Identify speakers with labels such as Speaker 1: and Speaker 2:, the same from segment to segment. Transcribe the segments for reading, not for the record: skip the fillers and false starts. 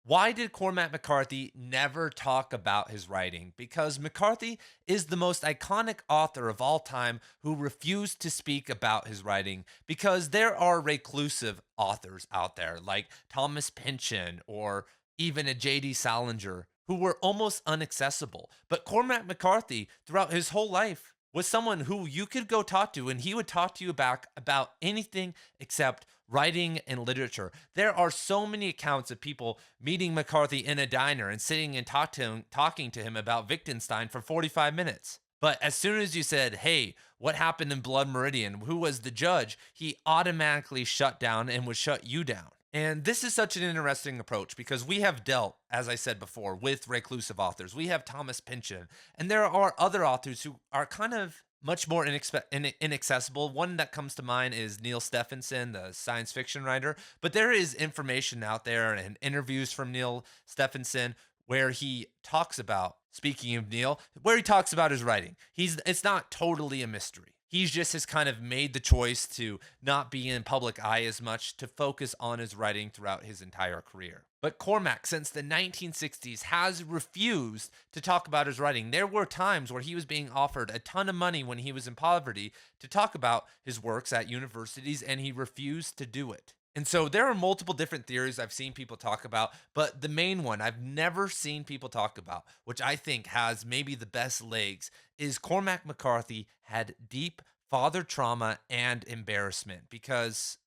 Speaker 1: Why did Cormac McCarthy never talk about his writing? Because McCarthy is the most iconic author of all time who refused to speak about his writing because there are reclusive authors out there like Thomas Pynchon or even a J.D. Salinger who were almost inaccessible. But Cormac McCarthy, throughout his whole life, was someone who you could go talk to and he would talk to you back about anything except writing and literature. There are so many accounts of people meeting McCarthy in a diner and sitting and talking to him about Wittgenstein for 45 minutes. But as soon as you said, hey, what happened in Blood Meridian? Who was the judge? He automatically shut down and would shut you down. And this is such an interesting approach because we have dealt, as I said before, with reclusive authors. We have Thomas Pynchon, and there are other authors who are kind of much more inaccessible. One that comes to mind is Neil Stephenson, the science fiction writer. But there is information out there and interviews from Neil Stephenson where he talks about, speaking of Neil, where he talks about his writing. It's not totally a mystery. He's just has kind of made the choice to not be in public eye as much, to focus on his writing throughout his entire career. But Cormac, since the 1960s, has refused to talk about his writing. There were times where he was being offered a ton of money when he was in poverty to talk about his works at universities, and he refused to do it. And so there are multiple different theories I've seen people talk about, but the main one I've never seen people talk about, which I think has maybe the best legs, is Cormac McCarthy had deep father trauma and embarrassment because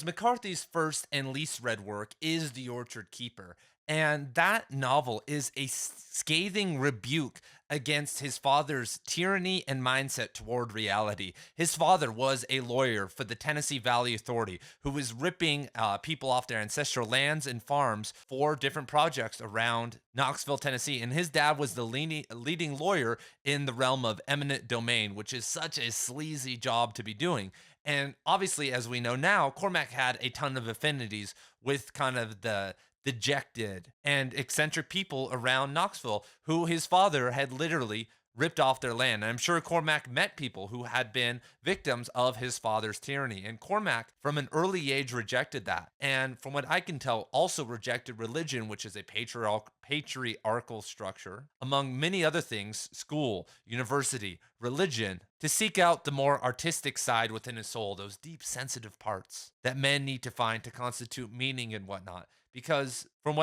Speaker 1: McCarthy's first and least read work is The Orchard Keeper. And that novel is a scathing rebuke against his father's tyranny and mindset toward reality. His father was a lawyer for the Tennessee Valley Authority who was ripping people off their ancestral lands and farms for different projects around Knoxville, Tennessee. And his dad was the leading lawyer in the realm of eminent domain, which is such a sleazy job to be doing. And obviously, as we know now, Cormac had a ton of affinities with kind of the dejected and eccentric people around Knoxville who his father had literally ripped off their land. And I'm sure Cormac met people who had been victims of his father's tyranny. And Cormac, from an early age, rejected that. And from what I can tell, also rejected religion, which is a patriarchal structure, among many other things: school, university, religion, to seek out the more artistic side within his soul, those deep, sensitive parts that men need to find to constitute meaning and whatnot. Because from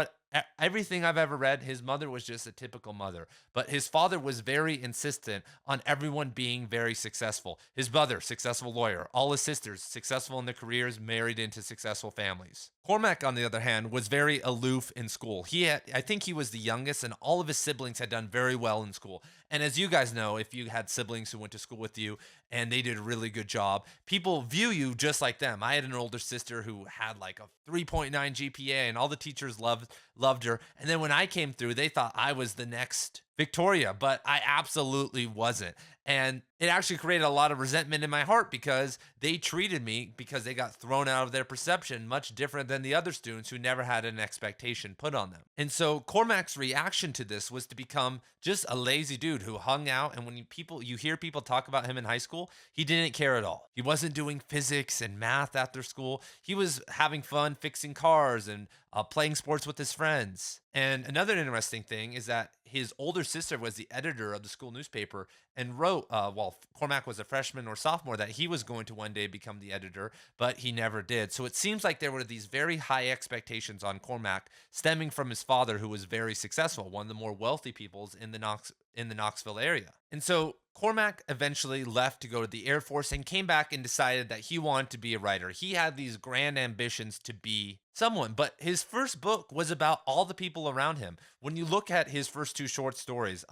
Speaker 1: everything I've ever read, his mother was just a typical mother, but his father was very insistent on everyone being very successful. His brother, successful lawyer, all his sisters, successful in their careers, married into successful families. Cormac, on the other hand, was very aloof in school. I think he was the youngest, and all of his siblings had done very well in school. And as you guys know, if you had siblings who went to school with you and they did a really good job, people view you just like them. I had an older sister who had like a 3.9 GPA, and all the teachers loved her. And then when I came through, they thought I was the next Victoria, but I absolutely wasn't. And it actually created a lot of resentment in my heart because they treated me, because they got thrown out of their perception, much different than the other students who never had an expectation put on them. And so Cormac's reaction to this was to become just a lazy dude who hung out. And when you hear people talk about him in high school, he didn't care at all. He wasn't doing physics and math after school. He was having fun fixing cars and playing sports with his friends. And another interesting thing is that his older sister was the editor of the school newspaper and wrote, while Cormac was a freshman or sophomore, that he was going to one day become the editor, but he never did. So it seems like there were these very high expectations on Cormac stemming from his father, who was very successful, one of the more wealthy peoples in the Knoxville area. And so Cormac eventually left to go to the Air Force and came back and decided that he wanted to be a writer. He had these grand ambitions to be someone, but his first book was about all the people around him. When you look at his first two short stories,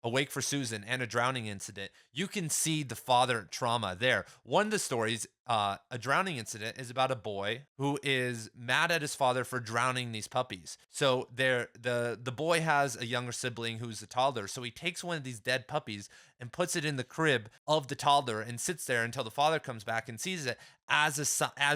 Speaker 1: Awake for Susan and A Drowning Incident, you can see the father trauma there. One of the stories, A Drowning Incident, is about a boy who is mad at his father for drowning these puppies. So the boy has a younger sibling who's a toddler, so he takes one of these dead puppies and puts it in the crib of the toddler and sits there until the father comes back and sees it as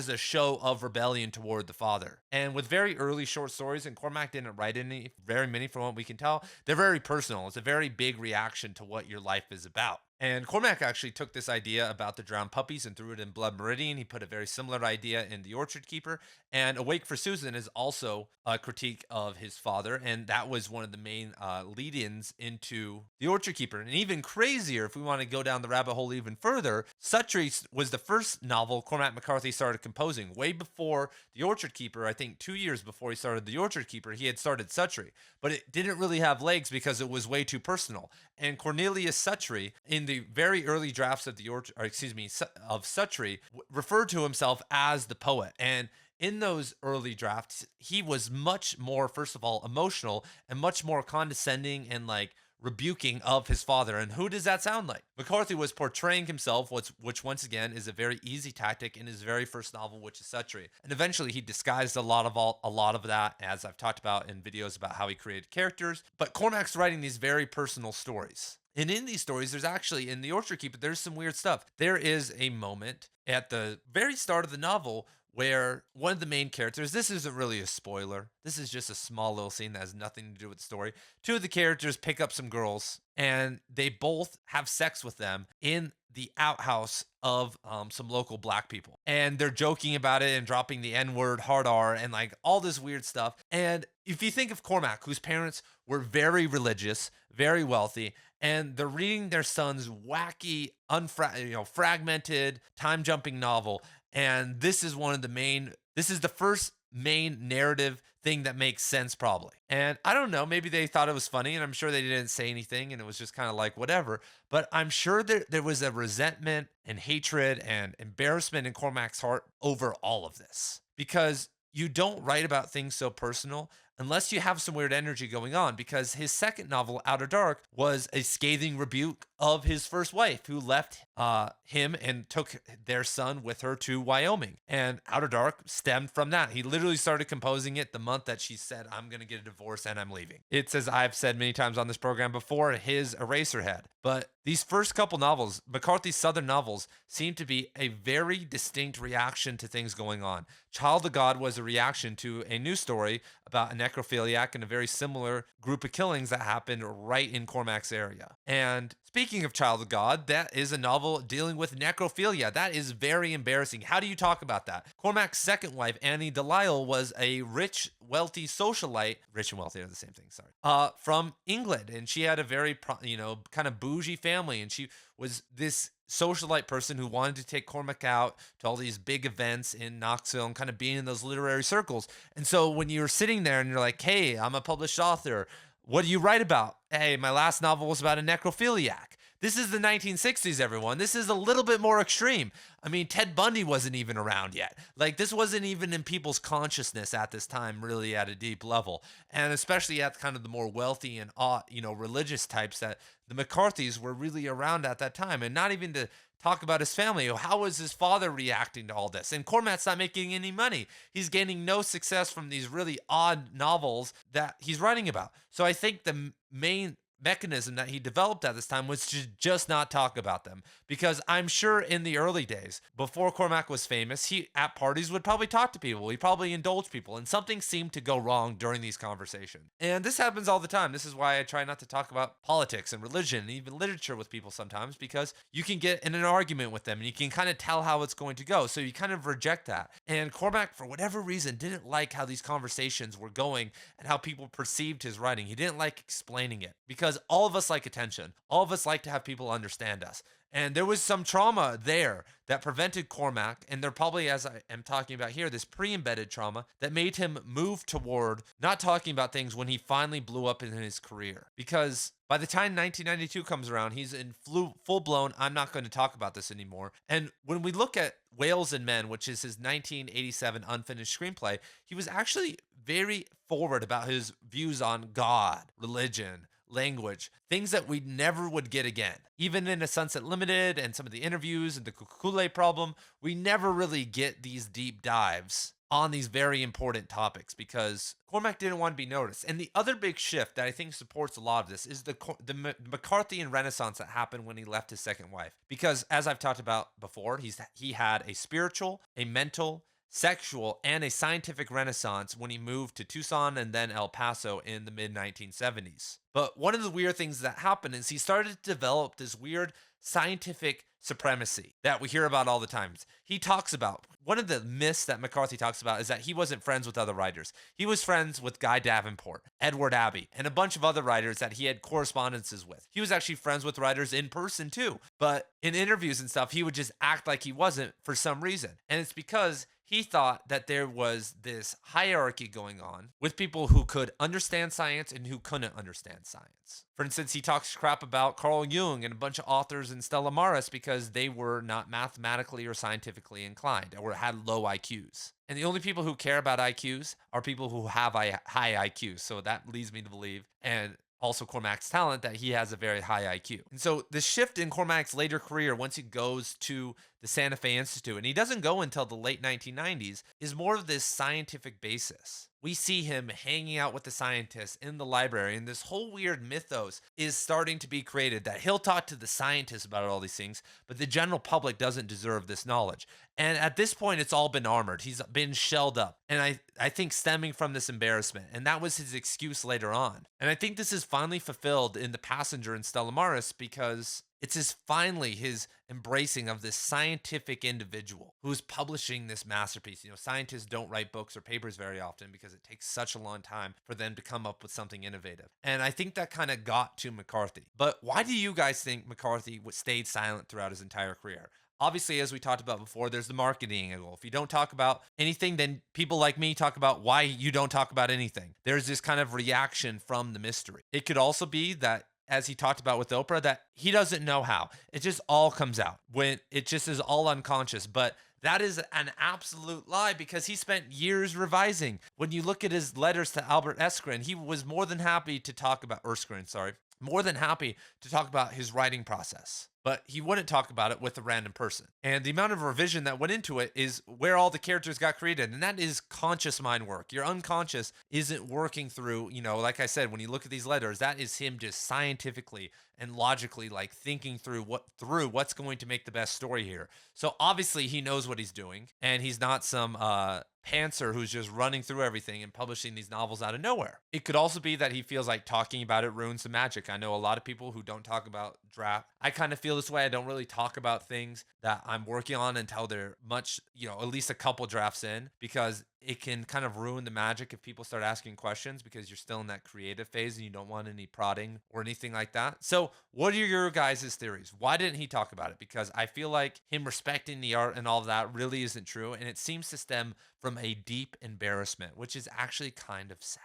Speaker 1: a show of rebellion toward the father. And with very early short stories, and Cormac didn't write very many from what we can tell, they're very personal. It's a very big reaction to what your life is about. And Cormac actually took this idea about the drowned puppies and threw it in Blood Meridian. He put a very similar idea in The Orchard Keeper. And Awake for Susan is also a critique of his father. And that was one of the main lead ins into The Orchard Keeper. And even crazier, if we want to go down the rabbit hole even further, Suttree was the first novel Cormac McCarthy started composing. Way before The Orchard Keeper, I think 2 years before he started The Orchard Keeper, he had started Suttree. But it didn't really have legs because it was way too personal. And Cornelius Suttree, in the very early drafts of of Suttree, referred to himself as the poet. And in those early drafts, he was much more, first of all, emotional and much more condescending and like rebuking of his father. And who does that sound like? McCarthy was portraying himself, which once again is a very easy tactic in his very first novel, which is Suttree. And eventually he disguised a lot of that, as I've talked about in videos about how he created characters. But Cormac's writing these very personal stories. And in these stories, there's actually, in The Orchard Keeper, there's some weird stuff. There is a moment at the very start of the novel where one of the main characters, this isn't really a spoiler, this is just a small little scene that has nothing to do with the story. Two of the characters pick up some girls and they both have sex with them in the outhouse of some local black people. And they're joking about it and dropping the N word, hard R, and like all this weird stuff. And if you think of Cormac, whose parents were very religious, very wealthy, and they're reading their son's wacky, fragmented, time jumping novel, and this is this is the first main narrative thing that makes sense, probably. And I don't know, maybe they thought it was funny, and I'm sure they didn't say anything, and it was just kind of like whatever. But I'm sure there was a resentment and hatred and embarrassment in Cormac's heart over all of this, because you don't write about things so personal unless you have some weird energy going on, because his second novel, Outer Dark, was a scathing rebuke of his first wife, who left him and took their son with her to Wyoming. And Outer Dark stemmed from that. He literally started composing it the month that she said, I'm going to get a divorce and I'm leaving. It's, as I've said many times on this program before, his Eraserhead. But these first couple novels, McCarthy's Southern novels, seem to be a very distinct reaction to things going on. Child of God was a reaction to a news story about a necrophiliac and a very similar group of killings that happened right in Cormac's area. And speaking of Child of God, that is a novel dealing with necrophilia. That is very embarrassing. How do you talk about that? Cormac's second wife, Annie Delisle, was a rich, wealthy socialite. Rich and wealthy are the same thing, sorry. From England. And she had a very, kind of bougie family. And she was this socialite person who wanted to take Cormac out to all these big events in Knoxville and kind of being in those literary circles. And so when you're sitting there and you're like, hey, I'm a published author, what do you write about? Hey, my last novel was about a necrophiliac. This is the 1960s, everyone. This is a little bit more extreme. I mean, Ted Bundy wasn't even around yet. Like, this wasn't even in people's consciousness at this time, really at a deep level. And especially at kind of the more wealthy and, religious types that the McCarthys were really around at that time. And not even to talk about his family. How was his father reacting to all this? And Cormac's not making any money. He's gaining no success from these really odd novels that he's writing about. So I think the main mechanism that he developed at this time was to just not talk about them, because I'm sure in the early days before Cormac was famous, he at parties would probably talk to people, he probably indulged people, and something seemed to go wrong during these conversations. And this happens all the time. This is why I try not to talk about politics and religion and even literature with people sometimes, because you can get in an argument with them and you can kind of tell how it's going to go, so you kind of reject that. And Cormac, for whatever reason, didn't like how these conversations were going and how people perceived his writing. He didn't like explaining it, because all of us like attention. All of us like to have people understand us. And there was some trauma there that prevented Cormac, and there probably, as I am talking about here, this pre-embedded trauma that made him move toward not talking about things when he finally blew up in his career. Because by the time 1992 comes around, he's in full-blown, I'm not going to talk about this anymore. And when we look at Whales and Men, which is his 1987 unfinished screenplay, he was actually very forward about his views on God, religion, language, things that we never would get again. Even in A Sunset Limited and some of the interviews and the Kukule problem, we never really get these deep dives on these very important topics, because Cormac didn't want to be noticed. And the other big shift that I think supports a lot of this is the McCarthyan Renaissance that happened when he left his second wife. Because as I've talked about before, he had a spiritual, a mental, sexual, and a scientific renaissance when he moved to Tucson and then El Paso in the mid 1970s. But one of the weird things that happened is he started to develop this weird scientific supremacy that we hear about all the times. He talks about one of the myths that McCarthy talks about is that he wasn't friends with other writers. He was friends with Guy Davenport, Edward Abbey, and a bunch of other writers that he had correspondences with. He was actually friends with writers in person too, but in interviews and stuff, he would just act like he wasn't for some reason. And it's because he thought that there was this hierarchy going on with people who could understand science and who couldn't understand science. For instance, he talks crap about Carl Jung and a bunch of authors in Stella Maris because they were not mathematically or scientifically inclined or had low IQs. And the only people who care about IQs are people who have high IQs. So that leads me to believe, and also Cormac's talent, that he has a very high IQ. And so the shift in Cormac's later career, once he goes to the Santa Fe Institute, and he doesn't go until the late 1990s, is more of this scientific basis. We see him hanging out with the scientists in the library, and this whole weird mythos is starting to be created that he'll talk to the scientists about all these things, but the general public doesn't deserve this knowledge. And at this point, it's all been armored. He's been shelled up. And I think stemming from this embarrassment. And that was his excuse later on. And I think this is finally fulfilled in The Passenger and Stella Maris because it's finally his embracing of this scientific individual who's publishing this masterpiece. You know, scientists don't write books or papers very often because it takes such a long time for them to come up with something innovative. And I think that kind of got to McCarthy. But why do you guys think McCarthy stayed silent throughout his entire career? Obviously, as we talked about before, there's the marketing angle. If you don't talk about anything, then people like me talk about why you don't talk about anything. There's this kind of reaction from the mystery. It could also be that, as he talked about with Oprah, that he doesn't know how. It just all comes out when it just is all unconscious. But that is an absolute lie because he spent years revising. When you look at his letters to Albert Erskine, he was more than happy to talk about Erskine, more than happy to talk about his writing process. But he wouldn't talk about it with a random person. And the amount of revision that went into it is where all the characters got created. And that is conscious mind work. Your unconscious isn't working through, like I said, when you look at these letters, that is him just scientifically and logically like thinking through what's going to make the best story here. So obviously he knows what he's doing, and he's not some pantser who's just running through everything and publishing these novels out of nowhere. It could also be that he feels like talking about it ruins the magic. I know a lot of people who don't talk about draft. I kind of feel this way. I don't really talk about things that I'm working on until they're much, at least a couple drafts in, because it can kind of ruin the magic if people start asking questions because you're still in that creative phase and you don't want any prodding or anything like that. So what are your guys' theories? Why didn't he talk about it? Because I feel like him respecting the art and all of that really isn't true. And it seems to stem from a deep embarrassment, which is actually kind of sad.